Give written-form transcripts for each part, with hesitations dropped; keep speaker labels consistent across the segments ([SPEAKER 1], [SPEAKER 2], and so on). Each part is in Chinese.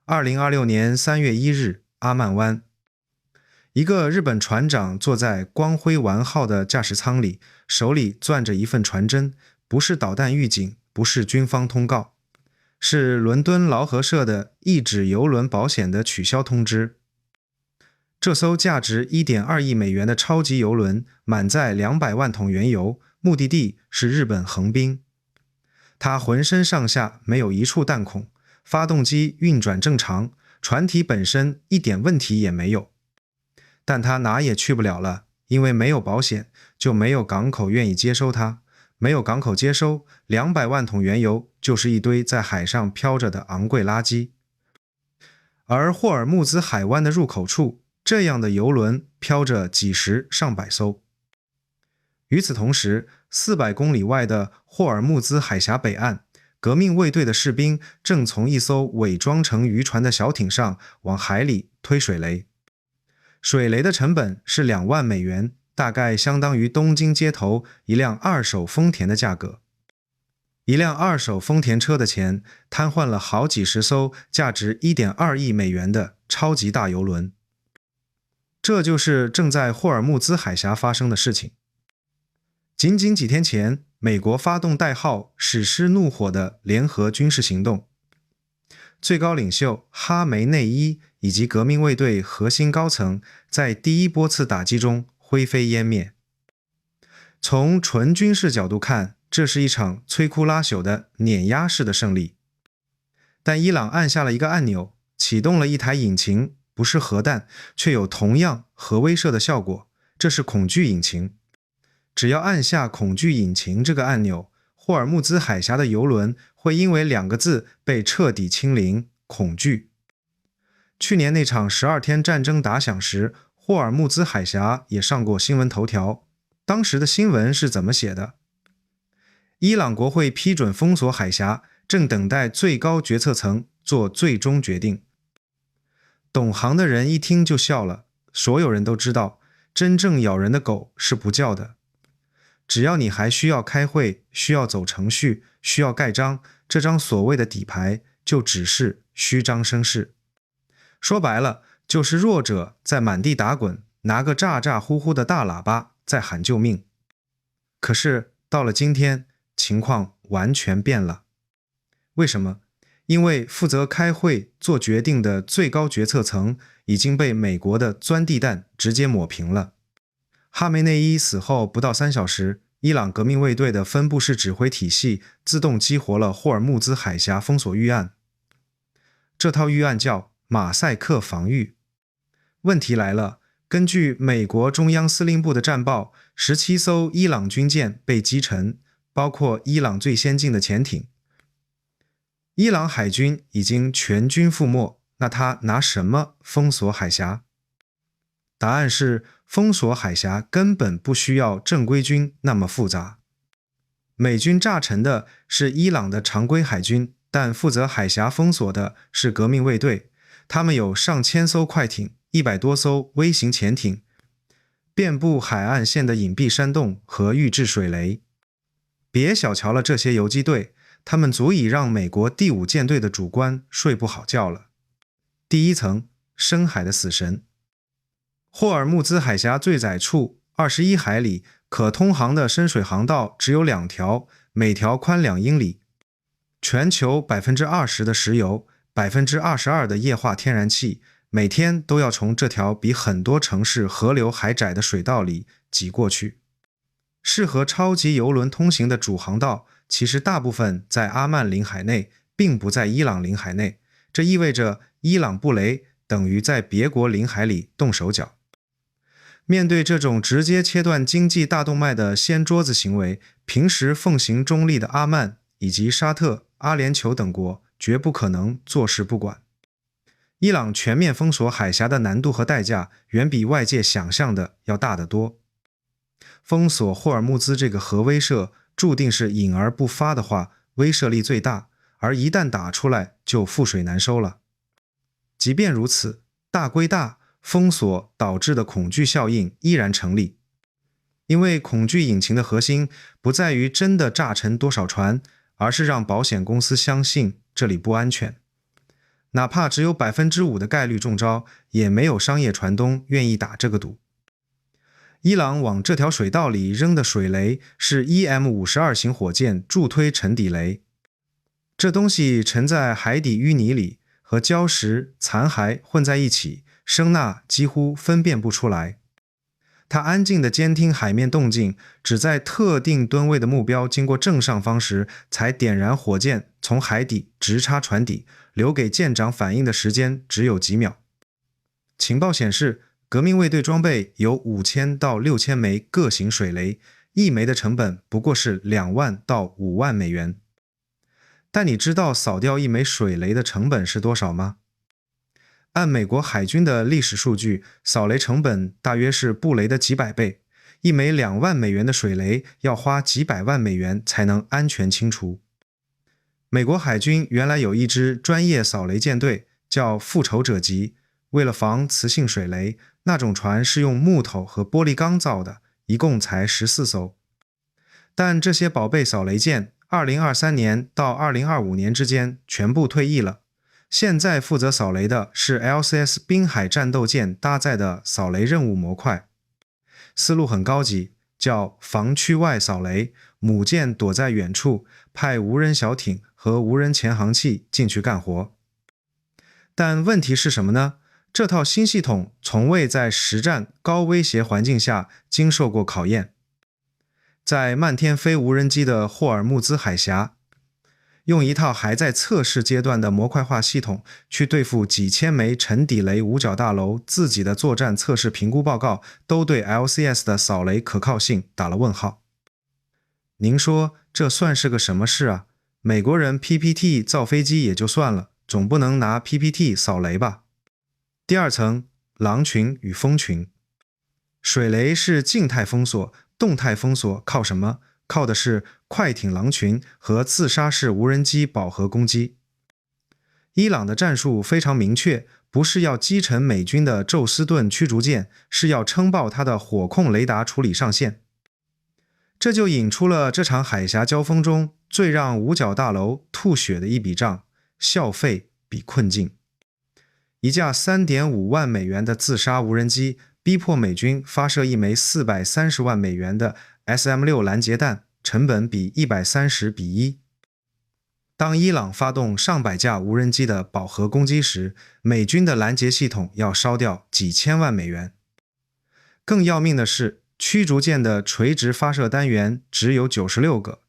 [SPEAKER 1] 2026年3月1日，阿曼湾，一个日本船长坐在光辉丸号的驾驶舱里，手里攥着一份传真，不是导弹预警，不是军方通告，是伦敦劳合社的一纸邮轮保险的取消通知。这艘价值 1.2 亿美元的超级邮轮满载200万桶原油，目的地是日本横滨。它浑身上下没有一处弹孔，发动机运转正常，船体本身一点问题也没有。但它哪也去不了了，因为没有保险，就没有港口愿意接收它。没有港口接收，200万桶原油就是一堆在海上飘着的昂贵垃圾。而霍尔木兹海湾的入口处，这样的邮轮飘着几十上百艘。与此同时，400公里外的霍尔木兹海峡北岸，革命卫队的士兵正从一艘伪装成渔船的小艇上往海里推水雷。水雷的成本是2万美元，大概相当于东京街头一辆二手丰田的价格。一辆二手丰田车的钱，瘫痪了好几十艘价值 1.2 亿美元的超级大邮轮。这就是正在霍尔木兹海峡发生的事情。仅仅几天前，美国发动代号“史诗怒火”的联合军事行动，最高领袖哈梅内伊以及革命卫队核心高层在第一波次打击中灰飞烟灭。从纯军事角度看，这是一场摧枯拉朽的碾压式的胜利。但伊朗按下了一个按钮，启动了一台引擎，不是核弹，却有同样核威慑的效果，这是恐惧引擎。只要按下恐惧引擎这个按钮，霍尔木兹海峡的邮轮会因为2个字被彻底清零：恐惧。去年那场12天战争打响时，霍尔木兹海峡也上过新闻头条。当时的新闻是怎么写的？伊朗国会批准封锁海峡，正等待最高决策层做最终决定。懂行的人一听就笑了，所有人都知道，真正咬人的狗是不叫的。只要你还需要开会，需要走程序，需要盖章，这张所谓的底牌就只是虚张声势。说白了，就是弱者在满地打滚，拿个咋咋呼呼的大喇叭在喊救命。可是到了今天，情况完全变了。为什么？因为负责开会做决定的最高决策层已经被美国的钻地弹直接抹平了。哈梅内伊死后不到3小时，伊朗革命卫队的分布式指挥体系自动激活了霍尔木兹海峡封锁预案。这套预案叫马赛克防御。问题来了，根据美国中央司令部的战报，17艘伊朗军舰被击沉，包括伊朗最先进的潜艇。伊朗海军已经全军覆没，那他拿什么封锁海峡？答案是，封锁海峡根本不需要正规军那么复杂。美军炸沉的是伊朗的常规海军，但负责海峡封锁的是革命卫队，他们有上千艘快艇，100多艘微型潜艇，遍布海岸线的隐蔽山洞和预制水雷。别小瞧了这些游击队，他们足以让美国第5舰队的主官睡不好觉了。第一层，深海的死神。霍尔木兹海峡最窄处21海里，可通航的深水航道只有2条，每条宽2英里。全球 20% 的石油， 22% 的液化天然气，每天都要从这条比很多城市河流还窄的水道里挤过去。适合超级邮轮通行的主航道，其实大部分在阿曼领海内，并不在伊朗领海内。这意味着伊朗布雷等于在别国领海里动手脚。面对这种直接切断经济大动脉的掀桌子行为，平时奉行中立的阿曼以及沙特、阿联酋等国绝不可能坐视不管。伊朗全面封锁海峡的难度和代价远比外界想象的要大得多。封锁霍尔木兹这个核威慑注定是隐而不发的话，威慑力最大，而一旦打出来就覆水难收了。即便如此，大归大，封锁导致的恐惧效应依然成立。因为恐惧引擎的核心不在于真的炸沉多少船，而是让保险公司相信这里不安全。哪怕只有5%的概率中招，也没有商业船东愿意打这个赌。伊朗往这条水道里扔的水雷是 EM-52 型火箭助推沉底雷，这东西沉在海底淤泥里，和礁石、残骸混在一起，声呐几乎分辨不出来。它安静地监听海面动静，只在特定吨位的目标经过正上方时，才点燃火箭从海底直插船底，留给舰长反应的时间只有几秒。情报显示，革命卫队装备有5000到6000枚各型水雷，一枚的成本不过是2万到5万美元。但你知道扫掉一枚水雷的成本是多少吗？按美国海军的历史数据，扫雷成本大约是布雷的几百倍，一枚2万美元的水雷要花几百万美元才能安全清除。美国海军原来有一支专业扫雷舰队，叫复仇者级，为了防磁性水雷，那种船是用木头和玻璃钢造的，一共才14艘。但这些宝贝扫雷舰2023年到2025年之间全部退役了，现在负责扫雷的是 LCS 滨海战斗舰搭载的扫雷任务模块，思路很高级，叫防区外扫雷，母舰躲在远处，派无人小艇和无人潜航器进去干活。但问题是什么呢？这套新系统从未在实战高威胁环境下经受过考验。在漫天飞无人机的霍尔木兹海峡，用一套还在测试阶段的模块化系统去对付几千枚沉底雷五角大楼，自己的作战测试评估报告都对 LCS 的扫雷可靠性打了问号。您说这算是个什么事啊？美国人 PPT 造飞机也就算了，总不能拿 PPT 扫雷吧？第二层，狼群与蜂群。水雷是静态封锁，动态封锁靠什么？靠的是快艇狼群和自杀式无人机饱和攻击。伊朗的战术非常明确，不是要击沉美军的宙斯盾驱逐舰，是要撑爆它的火控雷达处理上限。这就引出了这场海峡交锋中最让五角大楼吐血的一笔账：校费比困境。一架 3.5 万美元的自杀无人机逼迫美军发射一枚430万美元的 SM-6 拦截弹，成本比130比1。当伊朗发动上百架无人机的饱和攻击时，美军的拦截系统要烧掉几千万美元。更要命的是，驱逐舰的垂直发射单元只有96个。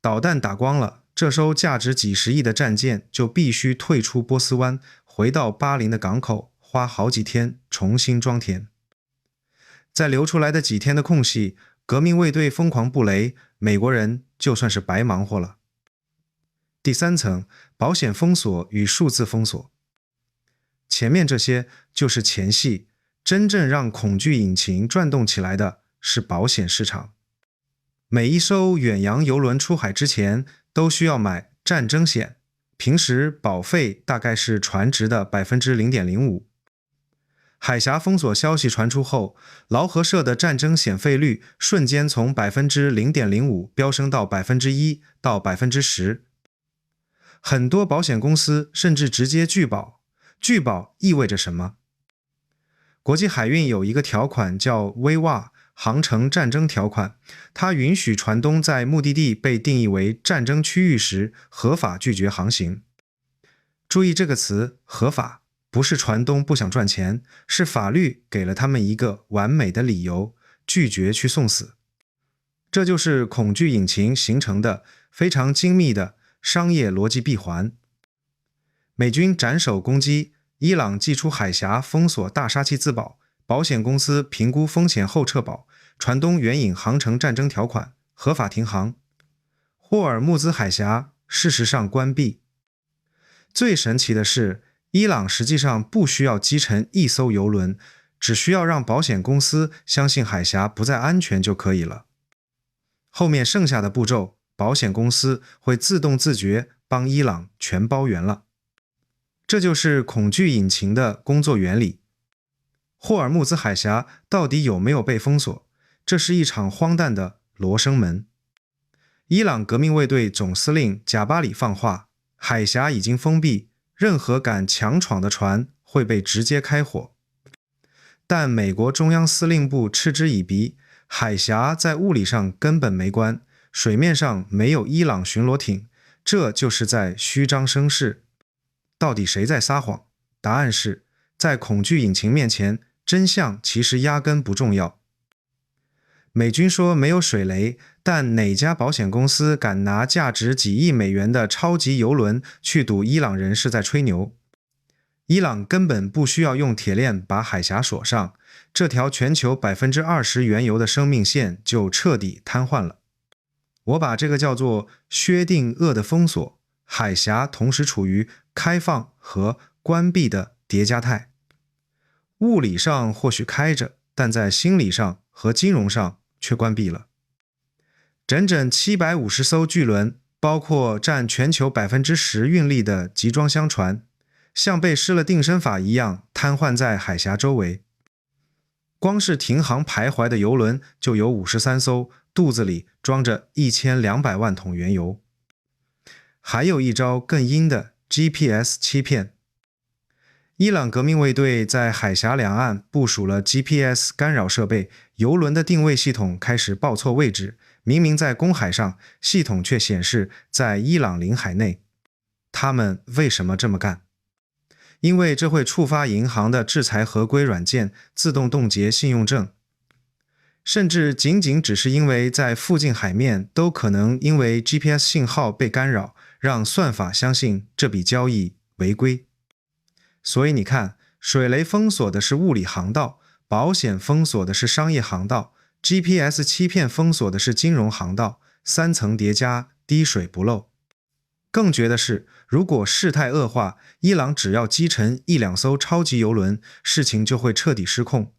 [SPEAKER 1] 导弹打光了，这艘价值几十亿的战舰就必须退出波斯湾，回到巴林的港口，花好几天重新装填。在留出来的几天的空隙，革命卫队疯狂布雷，美国人就算是白忙活了。第三层，保险封锁与数字封锁。前面这些就是前戏，真正让恐惧引擎转动起来的是保险市场。每一艘远洋邮轮出海之前都需要买战争险，平时保费大概是船值的 0.05%。海峡封锁消息传出后，劳合社的战争险费率瞬间从 0.05% 飙升到 1% 到 10%。很多保险公司甚至直接拒保。拒保意味着什么？国际海运有一个条款叫 VWA 航程战争条款，它允许船东在目的地被定义为战争区域时合法拒绝航行。注意这个词，合法，不是船东不想赚钱，是法律给了他们一个完美的理由，拒绝去送死。这就是恐惧引擎形成的非常精密的商业逻辑闭环。美军斩首攻击，伊朗祭出海峡封锁大杀器自保，保险公司评估风险后撤保，船东援引航程战争条款，合法停航。霍尔木兹海峡事实上关闭。最神奇的是，伊朗实际上不需要击沉一艘油轮，只需要让保险公司相信海峡不再安全就可以了。后面剩下的步骤，保险公司会自动自觉帮伊朗全包圆了。这就是恐惧引擎的工作原理。霍尔木兹海峡到底有没有被封锁？这是一场荒诞的罗生门。伊朗革命卫队总司令贾巴里放话，海峡已经封闭，任何敢强闯的船会被直接开火。但美国中央司令部嗤之以鼻，海峡在物理上根本没关，水面上没有伊朗巡逻艇，这就是在虚张声势。到底谁在撒谎？答案是，在恐惧引擎面前，真相其实压根不重要。美军说没有水雷，但哪家保险公司敢拿价值几亿美元的超级油轮去赌伊朗人是在吹牛？伊朗根本不需要用铁链把海峡锁上，这条全球 20% 原油的生命线就彻底瘫痪了。我把这个叫做薛定谔的封锁，海峡同时处于开放和关闭的叠加态。物理上或许开着，但在心理上和金融上却关闭了。整整750艘巨轮，包括占全球 10% 运力的集装箱船，像被施了定身法一样瘫痪在海峡周围。光是停航徘徊的油轮就有53艘，肚子里装着1200万桶原油。还有一招更阴的 GPS 欺骗。伊朗革命卫队在海峡两岸部署了 GPS 干扰设备，油轮的定位系统开始报错位置，明明在公海上，系统却显示在伊朗领海内。他们为什么这么干？因为这会触发银行的制裁合规软件，自动冻结信用证。甚至仅仅只是因为在附近海面都可能因为 GPS 信号被干扰，让算法相信这笔交易违规。所以你看，水雷封锁的是物理航道，保险封锁的是商业航道， GPS 欺骗封锁的是金融航道，三层叠加，滴水不漏。更绝的是，如果事态恶化，伊朗只要击沉1-2艘超级油轮，事情就会彻底失控。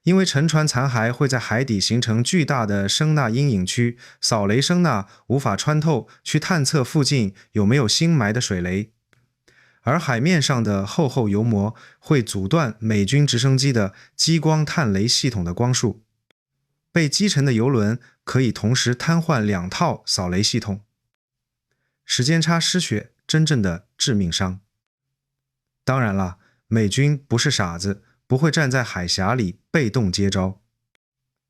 [SPEAKER 1] 因为沉船残骸会在海底形成巨大的声呐阴影区，扫雷声呐无法穿透去探测附近有没有新埋的水雷，而海面上的厚厚油膜会阻断美军直升机的激光探雷系统的光束。被击沉的油轮可以同时瘫痪2套扫雷系统。时间差失血，真正的致命伤。当然了，美军不是傻子，不会站在海峡里被动接招。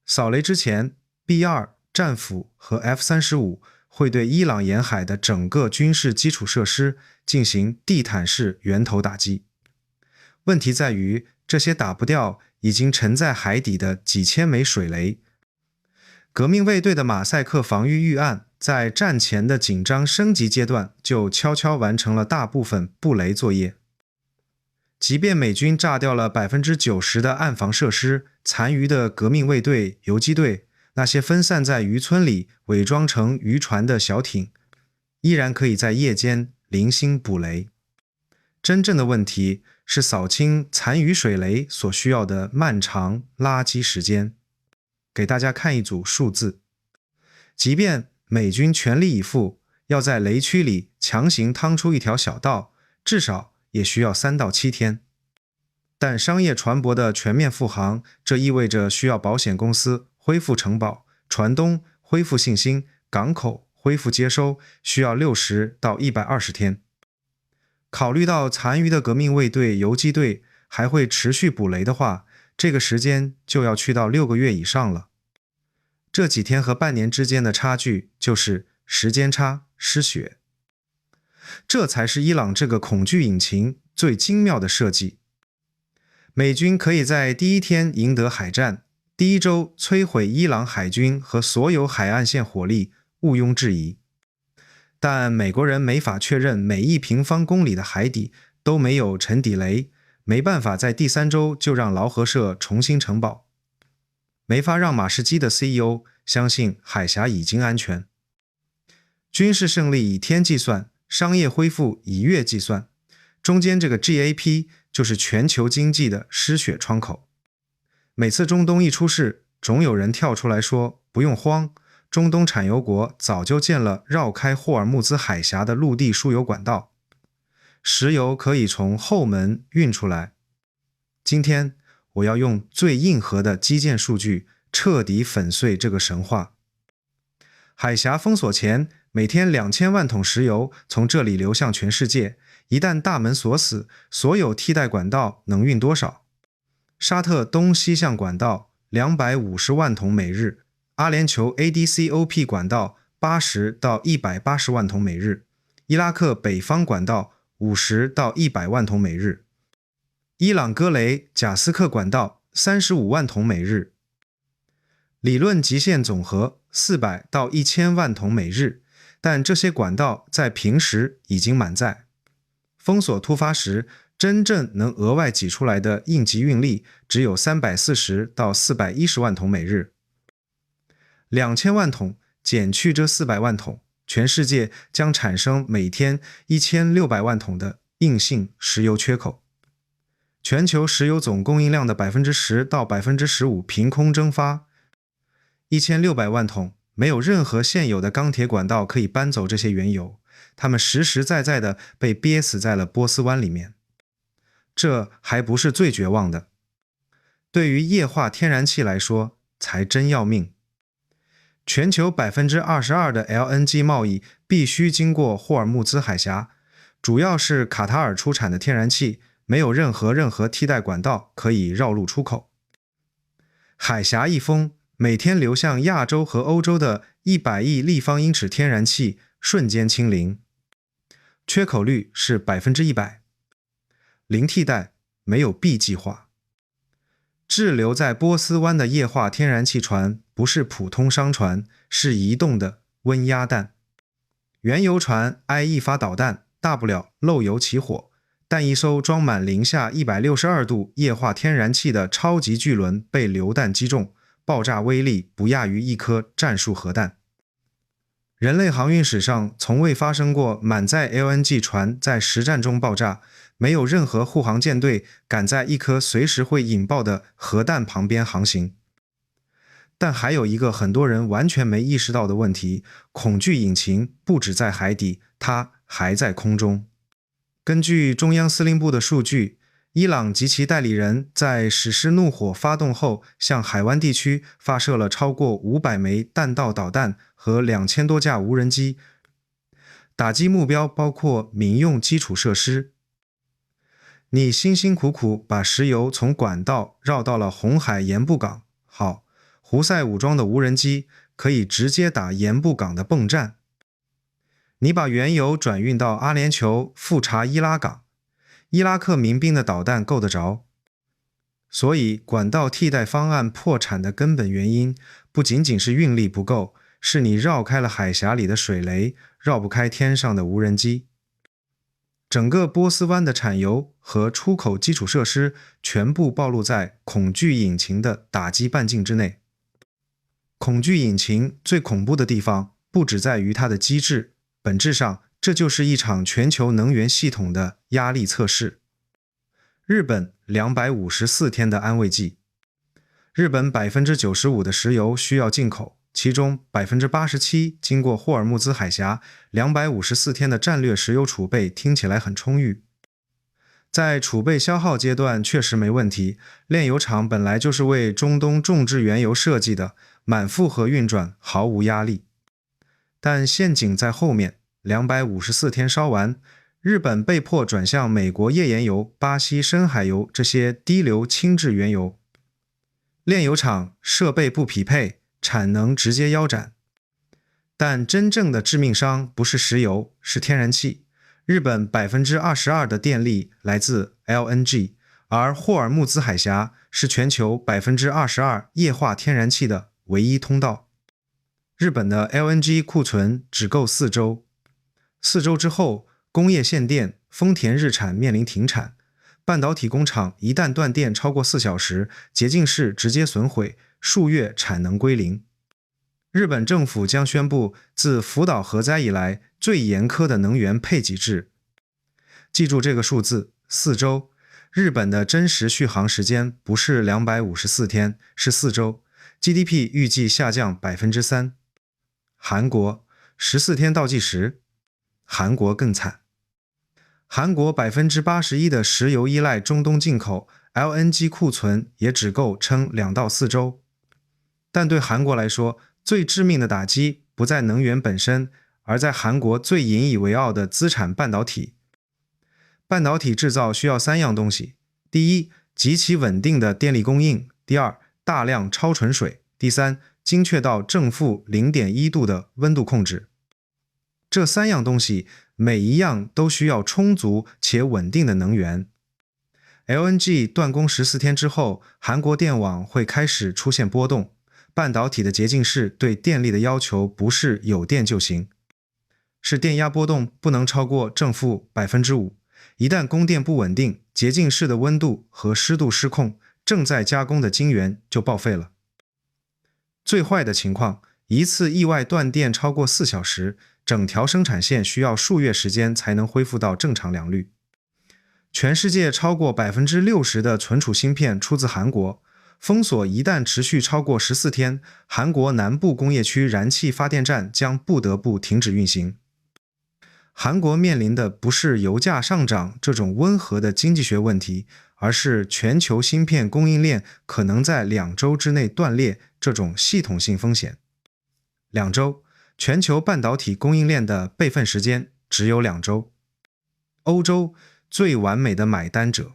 [SPEAKER 1] 扫雷之前 B-2 战斧和 F-35 会对伊朗沿海的整个军事基础设施进行地毯式源头打击。问题在于，这些打不掉已经沉在海底的几千枚水雷。革命卫队的马赛克防御预案在战前的紧张升级阶段就悄悄完成了大部分布雷作业。即便美军炸掉了 90% 的岸防设施，残余的革命卫队、游击队，那些分散在渔村里伪装成渔船的小艇，依然可以在夜间零星捕雷。真正的问题是扫清残余水雷所需要的漫长垃圾时间。给大家看一组数字，即便美军全力以赴，要在雷区里强行趟出一条小道，至少也需要3到7天。但商业船舶的全面复航，这意味着需要保险公司恢复承保，船东恢复信心，港口恢复接收，需要60到120天。考虑到残余的革命卫队、游击队还会持续捕雷的话，这个时间就要去到6个月以上了。这几天和半年之间的差距就是时间差失血。这才是伊朗这个恐惧引擎最精妙的设计。美军可以在第一天赢得海战，第一周摧毁伊朗海军和所有海岸线火力，毋庸置疑。但美国人没法确认每1平方公里的海底都没有沉底雷，没办法在第3周就让劳合社重新承保，没法让马士基的 CEO 相信海峡已经安全。军事胜利以天计算，商业恢复以月计算，中间这个 GAP 就是全球经济的失血窗口。每次中东一出事，总有人跳出来说不用慌，中东产油国早就建了绕开霍尔木兹海峡的陆地输油管道，石油可以从后门运出来。今天我要用最硬核的基建数据彻底粉碎这个神话。海峡封锁前，每天2000万桶石油从这里流向全世界，一旦大门锁死，所有替代管道能运多少？沙特东西向管道250万桶每日，阿联酋 ADCOP 管道80到180万桶每日，伊拉克北方管道50到100万桶每日，伊朗戈雷贾斯克管道35万桶每日。理论极限总和400到1000万桶每日，但这些管道在平时已经满载。封锁突发时，真正能额外挤出来的应急运力只有340到410万桶每日。2000万桶减去这400万桶，全世界将产生每天1600万桶的硬性石油缺口。全球石油总供应量的 10% 到 15% 凭空蒸发。1600万桶，没有任何现有的钢铁管道可以搬走这些原油，它们实实在在地被憋死在了波斯湾里面。这还不是最绝望的，对于液化天然气来说才真要命。全球 22% 的 LNG 贸易必须经过霍尔木兹海峡，主要是卡塔尔出产的天然气，没有任何替代管道可以绕路出口。海峡一封，每天流向亚洲和欧洲的100亿立方英尺天然气瞬间清零，缺口率是 100%， 零替代，没有 B 计划。滞留在波斯湾的液化天然气船不是普通商船，是移动的温压弹。原油船挨一发导弹，大不了漏油起火，但一艘装满零下162度液化天然气的超级巨轮被榴弹击中，爆炸威力不亚于一颗战术核弹。人类航运史上从未发生过满载 LNG 船在实战中爆炸，没有任何护航舰队敢在一颗随时会引爆的核弹旁边航行。但还有一个很多人完全没意识到的问题，恐惧引擎不止在海底，它还在空中。根据中央司令部的数据，伊朗及其代理人在史诗怒火发动后，向海湾地区发射了超过500枚弹道导弹和2000多架无人机，打击目标包括民用基础设施。你辛辛苦苦把石油从管道绕到了红海盐布港，好，胡塞武装的无人机可以直接打盐布港的泵站。你把原油转运到阿联酋富查伊拉港，伊拉克民兵的导弹够得着。所以管道替代方案破产的根本原因不仅仅是运力不够，是你绕开了海峡里的水雷，绕不开天上的无人机。整个波斯湾的产油和出口基础设施全部暴露在恐惧引擎的打击半径之内。恐惧引擎最恐怖的地方不只在于它的机制，本质上这就是一场全球能源系统的压力测试。日本254天的安慰剂。日本 95% 的石油需要进口，其中 87% 经过霍尔木兹海峡，254天的战略石油储备听起来很充裕。在储备消耗阶段确实没问题，炼油厂本来就是为中东种植原油设计的，满负荷运转毫无压力。但陷阱在后面，254天烧完，日本被迫转向美国页岩油、巴西深海油这些低硫轻质原油。炼油厂设备不匹配，产能直接腰斩。但真正的致命伤不是石油，是天然气。日本 22% 的电力来自 LNG， 而霍尔木兹海峡是全球 22% 液化天然气的唯一通道。日本的 LNG 库存只够4周。4周之后，工业限电，丰田日产面临停产。半导体工厂一旦断电超过4小时，洁净室直接损毁，数月产能归零。日本政府将宣布自福岛核灾以来最严苛的能源配给制。记住这个数字，4周。日本的真实续航时间不是254天，是4周。GDP 预计下降 3%。韩国14天倒计时，韩国更惨。韩国 81% 的石油依赖中东进口， LNG 库存也只够撑2到4周。但对韩国来说，最致命的打击不在能源本身，而在韩国最引以为傲的资产半导体。半导体制造需要3样东西：第一，极其稳定的电力供应；第二，大量超纯水；第三，精确到正负 0.1 度的温度控制。这3样东西每一样都需要充足且稳定的能源。LNG 断供14天之后，韩国电网会开始出现波动。半导体的洁净室对电力的要求不是有电就行，是电压波动不能超过正负 5%。一旦供电不稳定，洁净室的温度和湿度失控，正在加工的晶圆就报废了。最坏的情况，一次意外断电超过4小时，整条生产线需要数月时间才能恢复到正常良率。全世界超过 60% 的存储芯片出自韩国。封锁一旦持续超过14天，韩国南部工业区燃气发电站将不得不停止运行。韩国面临的不是油价上涨这种温和的经济学问题，而是全球芯片供应链可能在2周之内断裂这种系统性风险。2周，全球半导体供应链的备份时间只有2周。欧洲，最完美的买单者。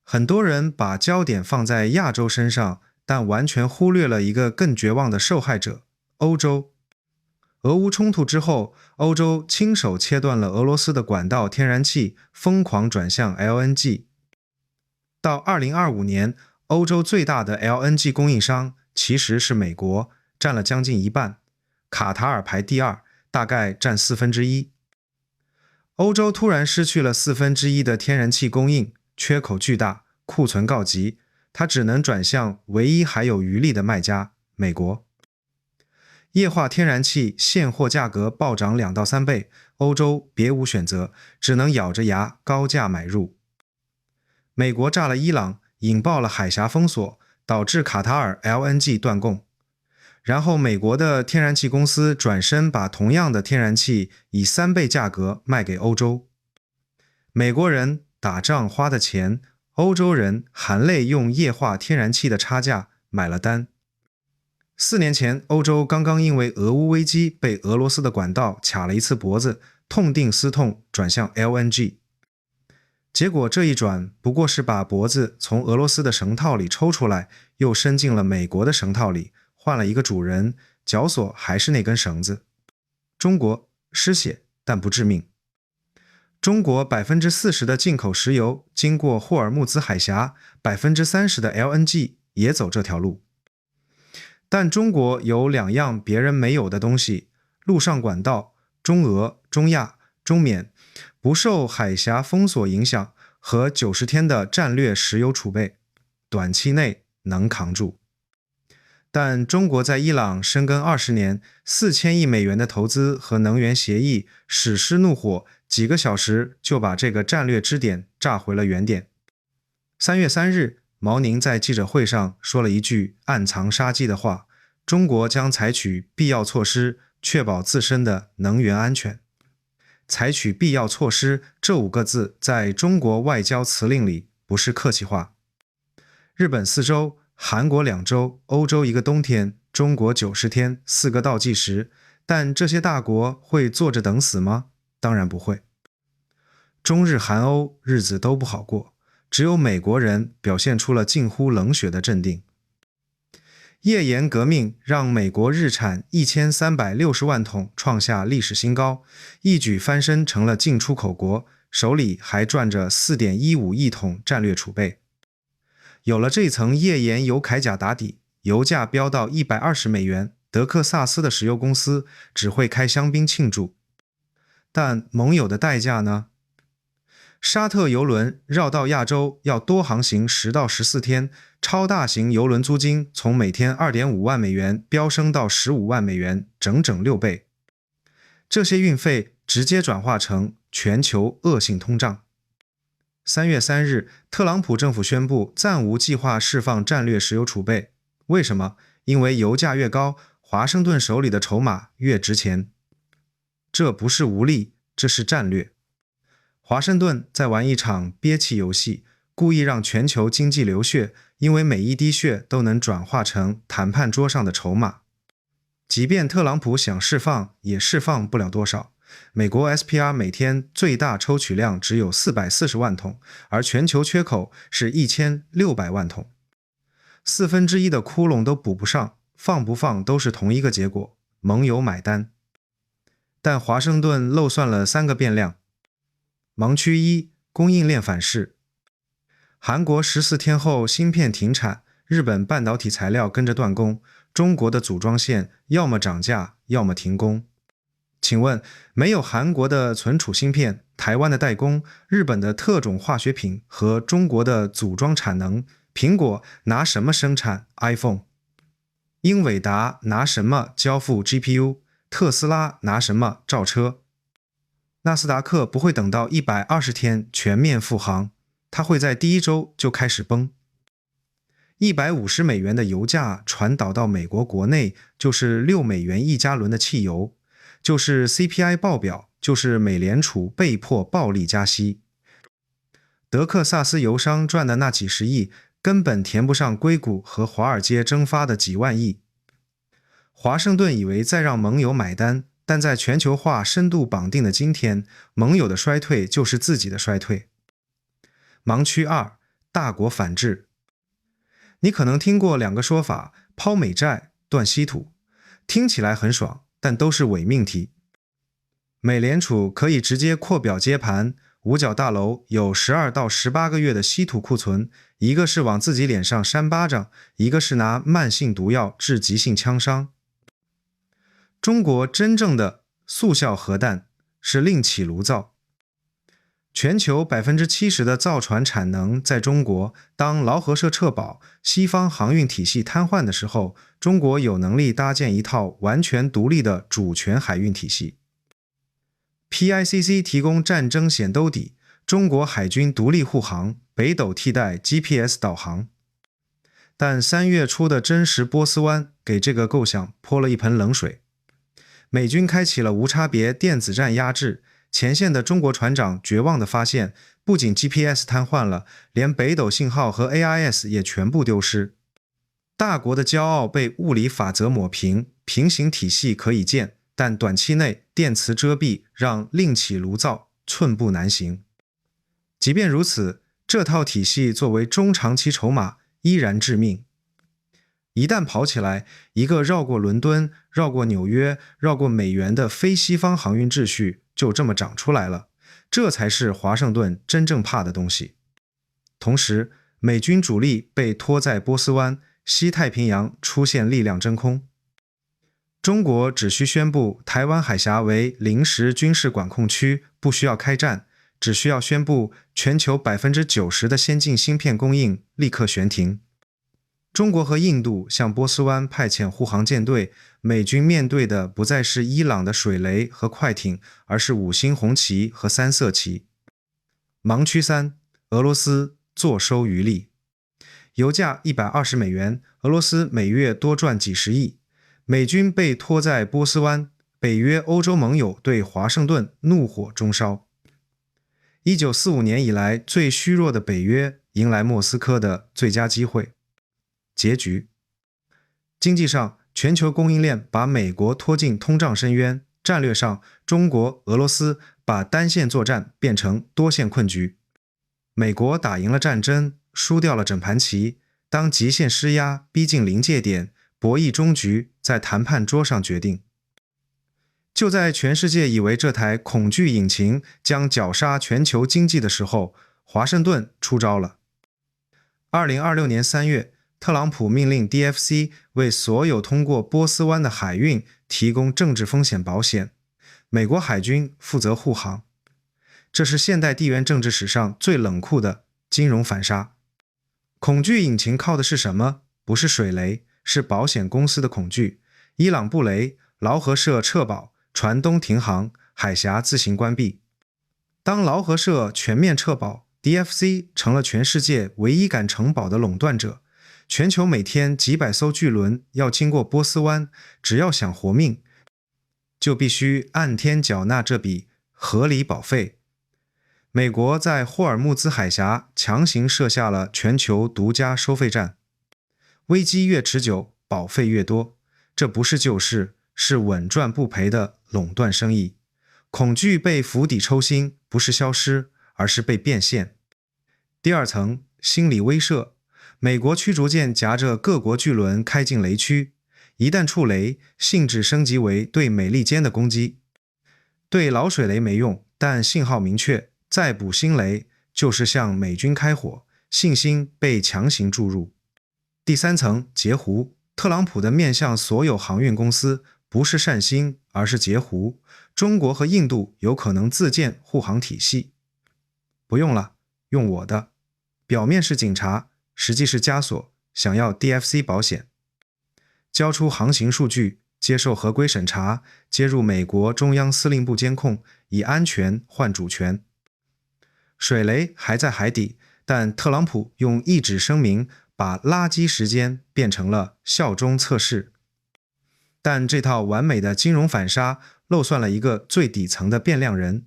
[SPEAKER 1] 很多人把焦点放在亚洲身上，但完全忽略了一个更绝望的受害者——欧洲。俄乌冲突之后，欧洲亲手切断了俄罗斯的管道天然气，疯狂转向 LNG。到2025年，欧洲最大的 LNG 供应商其实是美国，占了将近一半，卡塔尔排第2，大概占1/4。欧洲突然失去了1/4的天然气供应，缺口巨大，库存告急，它只能转向唯一还有余力的卖家——美国。液化天然气现货价格暴涨2到3倍，欧洲别无选择，只能咬着牙高价买入。美国炸了伊朗，引爆了海峡封锁，导致卡塔尔 LNG 断供。然后美国的天然气公司转身把同样的天然气以3倍价格卖给欧洲。美国人打仗花的钱，欧洲人含泪用液化天然气的差价买了单。4年前，欧洲刚刚因为俄乌危机被俄罗斯的管道卡了一次脖子，痛定思痛转向 LNG。结果这一转不过是把脖子从俄罗斯的绳套里抽出来，又伸进了美国的绳套里，换了一个主人，绞索还是那根绳子。中国失血但不致命。中国 40% 的进口石油经过霍尔木兹海峡， 30% 的 LNG 也走这条路。但中国有2样别人没有的东西：陆上管道，中俄、中亚、中缅不受海峡封锁影响，和90天的战略石油储备，短期内能扛住。但中国在伊朗深耕20年，4000亿美元的投资和能源协议，史诗怒火，几个小时就把这个战略支点炸回了原点。3月3日，毛宁在记者会上说了一句暗藏杀机的话：中国将采取必要措施，确保自身的能源安全。采取必要措施这5个字在中国外交辞令里不是客气话。日本4周，韩国2周，欧洲1个冬天，中国90天，4个倒计时。但这些大国会坐着等死吗？当然不会。中日韩欧日子都不好过，只有美国人表现出了近乎冷血的镇定。页岩革命让美国日产1360万桶创下历史新高，一举翻身成了进出口国，手里还攥着 4.15 亿桶战略储备。有了这层页岩油铠甲打底，油价飙到120美元，德克萨斯的石油公司只会开香槟庆祝。但盟友的代价呢？沙特邮轮绕到亚洲要多航行10到14天，超大型邮轮租金从每天 2.5 万美元飙升到15万美元，整整6倍。这些运费直接转化成全球恶性通胀。3月3日，特朗普政府宣布暂无计划释放战略石油储备。为什么？因为油价越高，华盛顿手里的筹码越值钱。这不是无力，这是战略。华盛顿在玩一场憋气游戏，故意让全球经济流血，因为每一滴血都能转化成谈判桌上的筹码。即便特朗普想释放，也释放不了多少，美国 SPR 每天最大抽取量只有440万桶，而全球缺口是1600万桶，1/4的窟窿都补不上，放不放都是同一个结果，盟友买单。但华盛顿漏算了3个变量。盲区1，供应链反噬。韩国14天后芯片停产，日本半导体材料跟着断供，中国的组装线要么涨价，要么停工。请问，没有韩国的存储芯片、台湾的代工、日本的特种化学品和中国的组装产能，苹果拿什么生产 iPhone？ 英伟达拿什么交付 GPU？ 特斯拉拿什么造车？纳斯达克不会等到120天全面复航，它会在第1周就开始崩。150美元的油价传导到美国国内，就是6美元1加仑的汽油，就是 CPI 爆表，就是美联储被迫暴力加息。德克萨斯油商赚的那几十亿，根本填不上硅谷和华尔街蒸发的几万亿。华盛顿以为再让盟友买单，但在全球化深度绑定的今天，盟友的衰退就是自己的衰退。盲区2，大国反制。你可能听过2个说法，抛美债，断稀土，听起来很爽，但都是伪命题。美联储可以直接扩表接盘，五角大楼有12到18个月的稀土库存，一个是往自己脸上扇巴掌，一个是拿慢性毒药治急性枪伤。中国真正的速效核弹是另起炉灶。全球 70% 的造船产能在中国，当劳合社撤保，西方航运体系瘫痪的时候，中国有能力搭建一套完全独立的主权海运体系。PICC 提供战争险兜底，中国海军独立护航，北斗替代 GPS 导航。但3月初的真实波斯湾给这个构想泼了一盆冷水。美军开启了无差别电子战压制，前线的中国船长绝望地发现，不仅 GPS 瘫痪了，连北斗信号和 AIS 也全部丢失。大国的骄傲被物理法则抹平，平行体系可以建，但短期内电磁遮蔽让另起炉灶寸步难行。即便如此，这套体系作为中长期筹码依然致命。一旦跑起来，一个绕过伦敦、绕过纽约、绕过美元的非西方航运秩序就这么长出来了，这才是华盛顿真正怕的东西。同时，美军主力被拖在波斯湾，西太平洋出现力量真空。中国只需宣布台湾海峡为临时军事管控区，不需要开战，只需要宣布全球 90% 的先进芯片供应立刻悬停。中国和印度向波斯湾派遣护航舰队，美军面对的不再是伊朗的水雷和快艇，而是5星红旗和3色旗。盲区3，俄罗斯坐收渔利。油价120美元，俄罗斯每月多赚几十亿。美军被拖在波斯湾，北约欧洲盟友对华盛顿怒火中烧。1945年以来最虚弱的北约迎来莫斯科的最佳机会。结局，经济上，全球供应链把美国拖进通胀深渊；战略上，中国、俄罗斯把单线作战变成多线困局。美国打赢了战争，输掉了整盘棋。当极限施压逼近临界点，博弈终局在谈判桌上决定。就在全世界以为这台恐惧引擎将绞杀全球经济的时候，华盛顿出招了。2026年3月，特朗普命令 DFC 为所有通过波斯湾的海运提供政治风险保险，美国海军负责护航。这是现代地缘政治史上最冷酷的金融反杀。恐惧引擎靠的是什么？不是水雷，是保险公司的恐惧。伊朗布雷，劳合社撤保，船东停航，海峡自行关闭。当劳合社全面撤保， DFC 成了全世界唯一敢承保的垄断者。全球每天几百艘巨轮要经过波斯湾，只要想活命，就必须按天缴纳这笔合理保费。美国在霍尔木兹海峡强行设下了全球独家收费站，危机越持久，保费越多，这不是救市，是稳赚不赔的垄断生意。恐惧被釜底抽薪，不是消失，而是被变现。第二层，心理威慑。美国驱逐舰夹着各国巨轮开进雷区，一旦触雷，性质升级为对美利坚的攻击。对老水雷没用，但信号明确，再补新雷就是向美军开火，信心被强行注入。第三层，截胡。特朗普的面向所有航运公司，不是善心，而是截胡。中国和印度有可能自建护航体系。不用了，用我的。表面是警察，实际是枷锁，想要 DFC 保险。交出航行数据，接受合规审查，接入美国中央司令部监控，以安全换主权。水雷还在海底，但特朗普用一纸声明把垃圾时间变成了效忠测试。但这套完美的金融反杀漏算了一个最底层的变量人。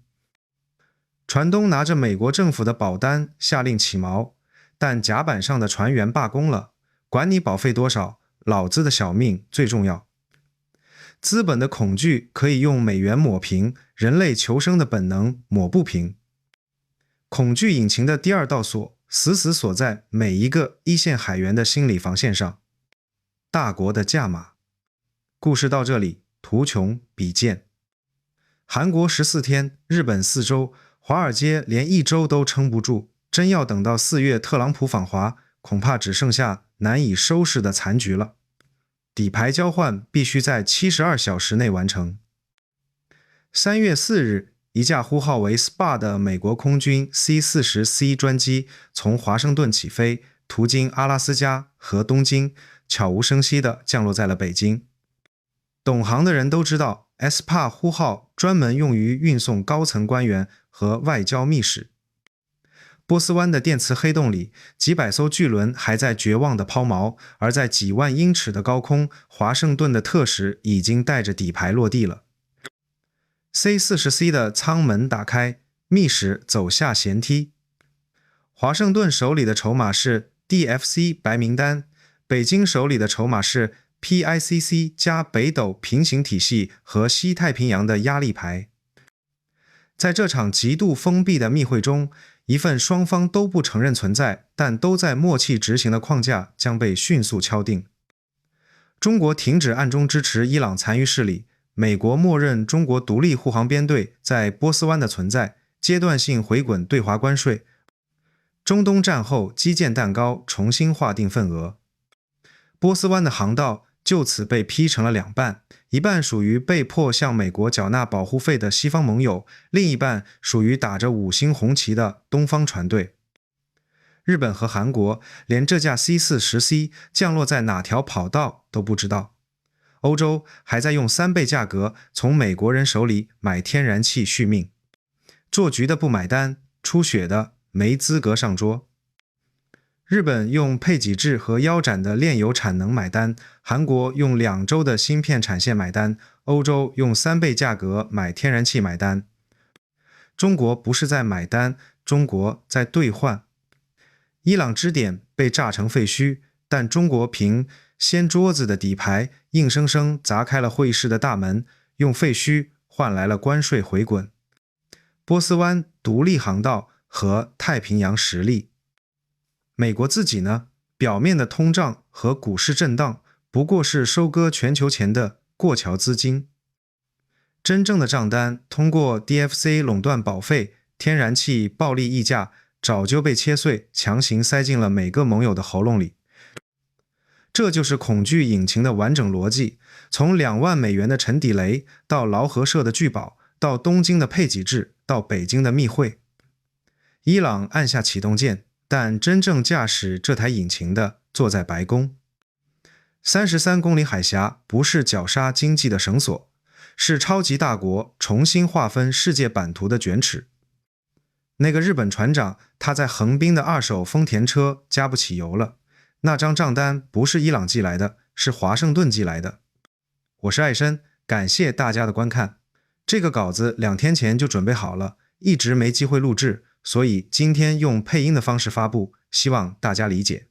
[SPEAKER 1] 船东拿着美国政府的保单下令起锚，但甲板上的船员罢工了，管你保费多少，老子的小命最重要。资本的恐惧可以用美元抹平，人类求生的本能抹不平。恐惧引擎的第二道锁死死锁在每一个一线海员的心理防线上。大国的价码。故事到这里，图穷匕见。韩国14天，日本4周，华尔街连1周都撑不住，真要等到4月特朗普访华，恐怕只剩下难以收拾的残局了。底牌交换必须在72小时内完成。3月4日，一架呼号为 SPA 的美国空军 C-40C 专机从华盛顿起飞，途经阿拉斯加和东京，悄无声息地降落在了北京。懂行的人都知道， SPA 呼号专门用于运送高层官员和外交密使。波斯湾的电磁黑洞里，几百艘巨轮还在绝望地抛锚，而在几万英尺的高空，华盛顿的特使已经带着底牌落地了。C-40C 的舱门打开，密使走下舷梯。华盛顿手里的筹码是 DFC 白名单，北京手里的筹码是 PICC 加北斗平行体系和西太平洋的压力牌。在这场极度封闭的密会中，一份双方都不承认存在，但都在默契执行的框架将被迅速敲定。中国停止暗中支持伊朗残余势力，美国默认中国独立护航编队在波斯湾的存在，阶段性回滚对华关税。中东战后基建蛋糕重新划定份额。波斯湾的航道就此被劈成了2半，一半属于被迫向美国缴纳保护费的西方盟友，另一半属于打着5星红旗的东方船队。日本和韩国连这架 C-40C 降落在哪条跑道都不知道。欧洲还在用3倍价格从美国人手里买天然气续命。做局的不买单，出血的没资格上桌。日本用配给制和腰斩的炼油产能买单，韩国用2周的芯片产线买单，欧洲用3倍价格买天然气买单。中国不是在买单，中国在兑换。伊朗支点被炸成废墟，但中国凭掀桌子的底牌，硬生生砸开了会议室的大门，用废墟换来了关税回滚。波斯湾独立航道和太平洋实力。美国自己呢，表面的通胀和股市震荡不过是收割全球钱的过桥资金。真正的账单通过 DFC 垄断保费、天然气暴利溢价，早就被切碎，强行塞进了每个盟友的喉咙里。这就是恐惧引擎的完整逻辑，从2万美元的沉底雷，到劳合社的聚宝，到东京的配给制，到北京的密会。伊朗按下启动键，但真正驾驶这台引擎的坐在白宫。33公里海峡不是绞杀经济的绳索，是超级大国重新划分世界版图的卷尺。那个日本船长，他在横滨的2手丰田车加不起油了，那张账单不是伊朗寄来的，是华盛顿寄来的。我是艾申，感谢大家的观看。这个稿子2天前就准备好了，一直没机会录制，所以今天用配音的方式发布，希望大家理解。